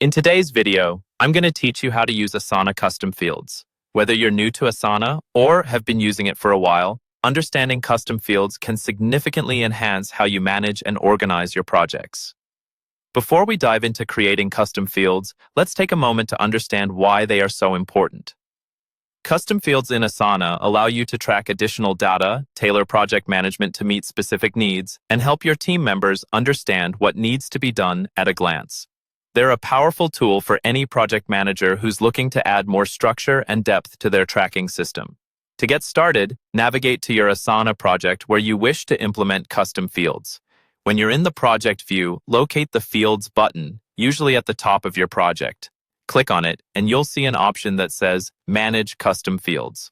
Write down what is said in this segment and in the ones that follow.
In today's video, I'm going to teach you how to use Asana custom fields. Whether you're new to Asana or have been using it for a while, understanding custom fields can significantly enhance how you manage and organize your projects. Before we dive into creating custom fields, let's take a moment to understand why they are so important. Custom fields in Asana allow you to track additional data, tailor project management to meet specific needs, and help your team members understand what needs to be done at a glance. They're a powerful tool for any project manager who's looking to add more structure and depth to their tracking system. To get started, navigate to your Asana project where you wish to implement custom fields. When you're in the project view, locate the Fields button, usually at the top of your project. Click on it, and you'll see an option that says Manage Custom Fields.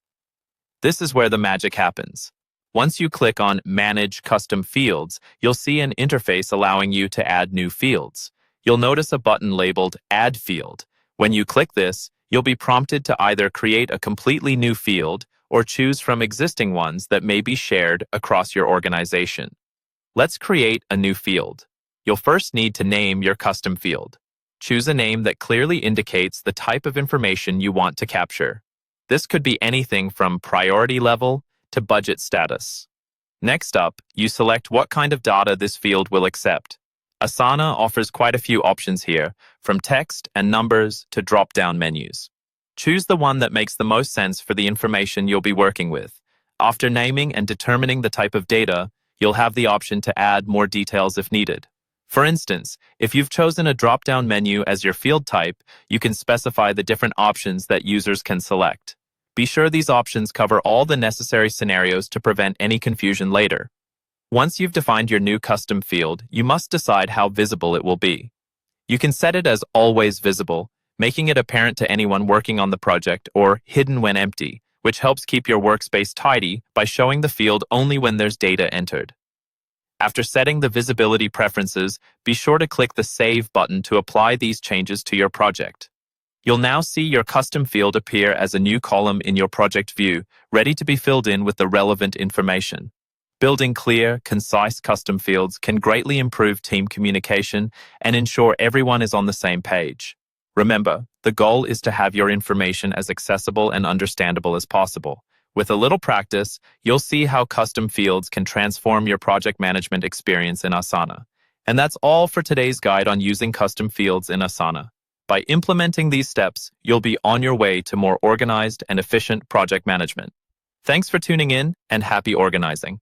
This is where the magic happens. Once you click on Manage Custom Fields, you'll see an interface allowing you to add new fields. You'll notice a button labeled Add Field. When you click this, you'll be prompted to either create a completely new field or choose from existing ones that may be shared across your organization. Let's create a new field. You'll first need to name your custom field. Choose a name that clearly indicates the type of information you want to capture. This could be anything from priority level to budget status. Next up, you select what kind of data this field will accept. Asana offers quite a few options here, from text and numbers to drop-down menus. Choose the one that makes the most sense for the information you'll be working with. After naming and determining the type of data, you'll have the option to add more details if needed. For instance, if you've chosen a drop-down menu as your field type, you can specify the different options that users can select. Be sure these options cover all the necessary scenarios to prevent any confusion later. Once you've defined your new custom field, you must decide how visible it will be. You can set it as always visible, making it apparent to anyone working on the project, or hidden when empty, which helps keep your workspace tidy by showing the field only when there's data entered. After setting the visibility preferences, be sure to click the Save button to apply these changes to your project. You'll now see your custom field appear as a new column in your project view, ready to be filled in with the relevant information. Building clear, concise custom fields can greatly improve team communication and ensure everyone is on the same page. Remember, the goal is to have your information as accessible and understandable as possible. With a little practice, you'll see how custom fields can transform your project management experience in Asana. And that's all for today's guide on using custom fields in Asana. By implementing these steps, you'll be on your way to more organized and efficient project management. Thanks for tuning in, and happy organizing.